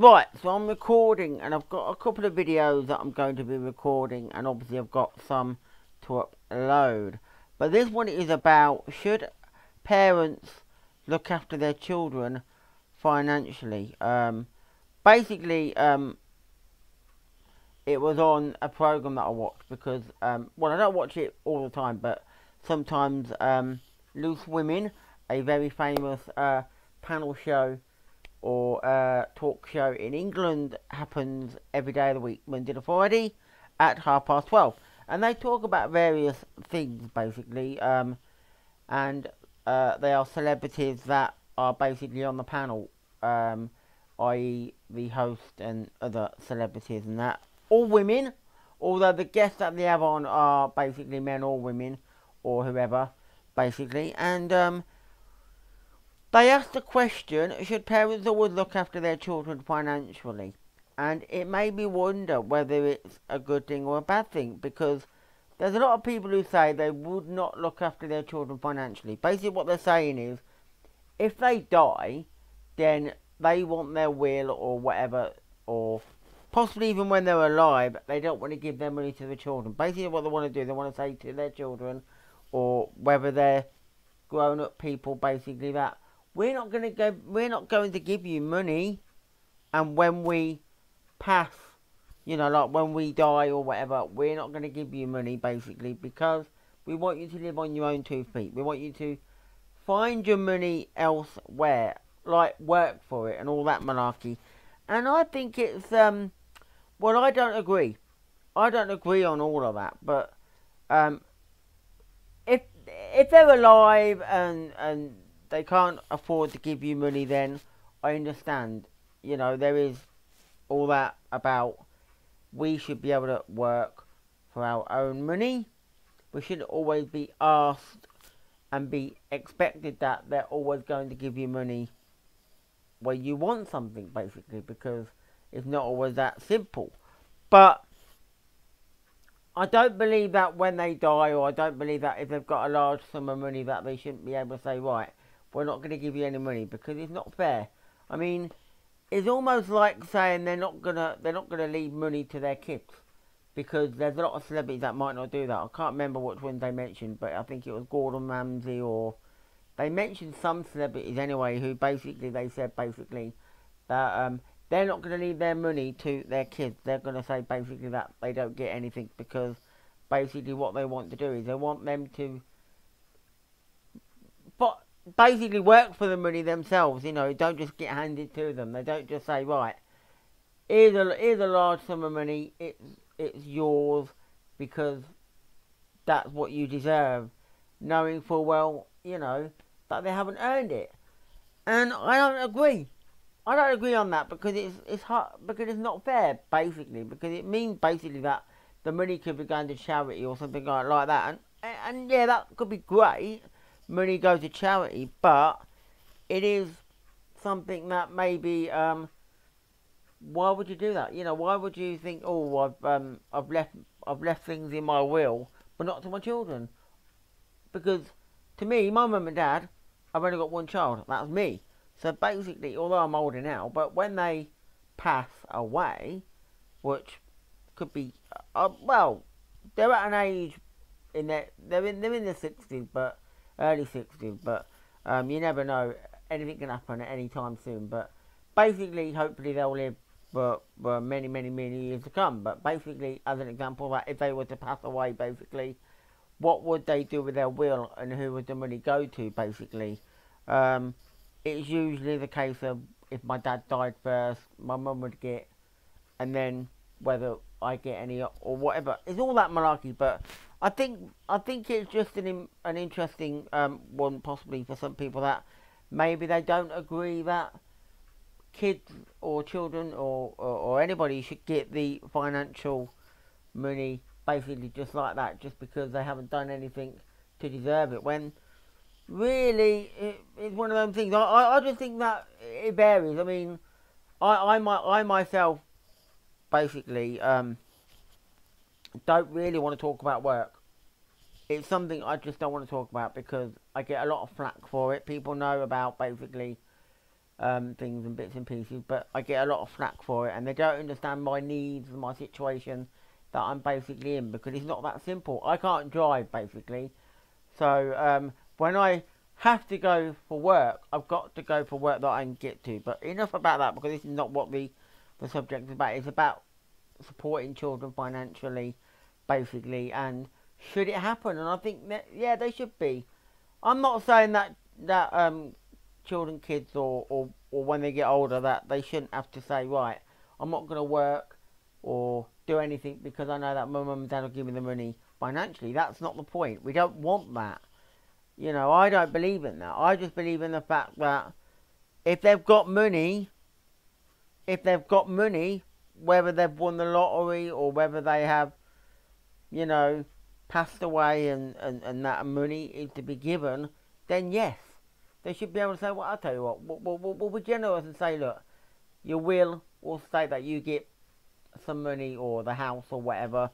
Right, so I'm recording, and I've got a couple of videos that I'm going to be recording, and obviously I've got some to upload. But this one is about, should parents look after their children financially? Basically, it was on a program that I watched because, well, I don't watch it all the time, but sometimes Loose Women, a very famous panel show or talk show in England, happens every day of the week, Monday to Friday, at 12:30. And they talk about various things, basically, and they are celebrities that are basically on the panel, i.e. the host and other celebrities and that. All women, although the guests that they have on are basically men or women, or whoever, basically. And they asked the question, should parents always look after their children financially? And it made me wonder whether it's a good thing or a bad thing, because there's a lot of people who say they would not look after their children financially. Basically what they're saying is, if they die, then they want their will or whatever, or possibly even when they're alive, they don't want to give their money to the children. Basically what they want to do, they want to say to their children, or whether they're grown-up people, basically, that we're not going to give you money, and when we pass, you know, like when we die or whatever, we're not going to give you money, basically, because we want you to live on your own 2 feet. We want you to find your money elsewhere, like work for it and all that malarkey. And I think it's, well, I don't agree. I don't agree on all of that, but if they're alive and they can't afford to give you money, then I understand. You know, there is all that about we should be able to work for our own money. We shouldn't always be asked and be expected that they're always going to give you money when you want something, basically, because it's not always that simple. But I don't believe that when they die, or I don't believe that if they've got a large sum of money that they shouldn't be able to say, right, we're not going to give you any money, because it's not fair. I mean, it's almost like saying they're not gonna leave money to their kids, because there's a lot of celebrities that might not do that. I can't remember which ones they mentioned, but I think it was Gordon Ramsey, or they mentioned some celebrities anyway, who basically they said basically that they're not going to leave their money to their kids. They're going to say basically that they don't get anything, because basically what they want to do is they want them to basically work for the money themselves. You know, don't just get handed to them. They don't just say, right, here's a large sum of money, it's yours because that's what you deserve, knowing full well, you know, that they haven't earned it. And I don't agree. I don't agree on that, because it's hard, because it's not fair, basically, because it means basically that the money could be going to charity or something like that, and yeah, that could be great. Money goes to charity, but it is something that maybe why would you do that? You know, why would you think, oh, I've left things in my will, but not to my children? Because to me, my mum and dad, I've only got one child. That's me. So basically, although I'm older now, but when they pass away, which could be, well, they're at an age in they're in their 60s, but early 60s, but you never know. Anything can happen at any time soon. But basically, hopefully they'll live for many, many, many years to come. But basically, as an example, that if they were to pass away, basically, what would they do with their will, and who would the money go to, basically? It's usually the case of, if my dad died first, my mum would get, and then whether I get any or whatever. It's all that malarkey, but I think it's just an interesting one, possibly for some people, that maybe they don't agree that kids or children or anybody should get the financial money basically just like that, just because they haven't done anything to deserve it, when really it's one of those things. I just think that it varies. I mean, I myself basically don't really want to talk about work. It's something I just don't want to talk about, because I get a lot of flack for it. People know about basically things and bits and pieces, but I get a lot of flack for it, and they don't understand my needs and my situation that I'm basically in, because it's not that simple. I can't drive, basically. So when I have to go for work, I've got to go for work that I can get to. But enough about that, because this is not what the subject is about. It's about supporting children financially, basically, and should it happen? And I think that, yeah, they should be. I'm not saying that children, kids, or when they get older, that they shouldn't have to say, right, I'm not going to work or do anything because I know that my mum and dad will give me the money financially. That's not the point. We don't want that. You know, I don't believe in that. I just believe in the fact that if they've got money, whether they've won the lottery or whether they have, you know, passed away and that money is to be given, then yes, they should be able to say, well, I'll tell you what, we'll be generous and say, look, your will state that you get some money or the house or whatever,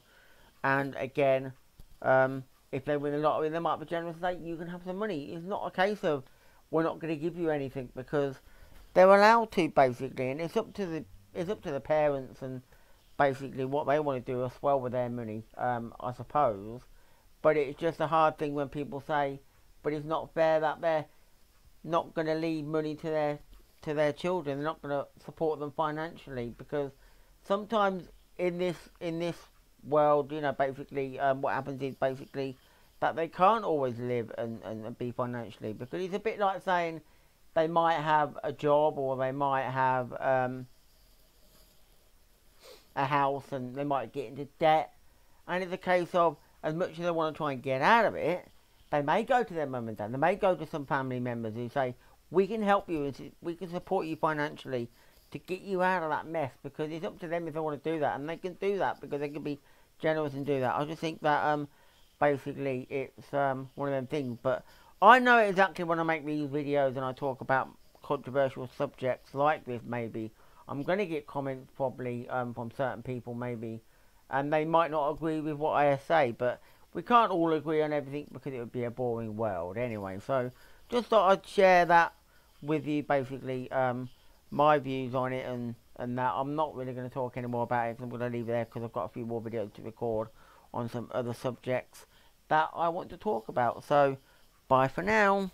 and again, if they win the lottery, they might be generous and say, you can have some money. It's not a case of, we're not going to give you anything, because they're allowed to, basically, and it's up to the parents and basically what they want to do as well with their money, I suppose. But it's just a hard thing when people say, but it's not fair that they're not going to leave money to their children. They're not going to support them financially, because sometimes in this world, you know, basically what happens is basically that they can't always live and be financially, because it's a bit like saying they might have a job or they might have a house and they might get into debt, and it's a case of, as much as they want to try and get out of it, they may go to their mum and dad, they may go to some family members who say, we can help you, we can support you financially to get you out of that mess, because it's up to them if they want to do that, and they can do that because they can be generous and do that. I just think that basically it's one of them things. But I know exactly when I make these videos and I talk about controversial subjects like this, maybe I'm going to get comments probably from certain people maybe, and they might not agree with what I say, but we can't all agree on everything because it would be a boring world anyway. So just thought I'd share that with you, basically, my views on it, and that I'm not really going to talk anymore about it. I'm going to leave it there because I've got a few more videos to record on some other subjects that I want to talk about. So bye for now.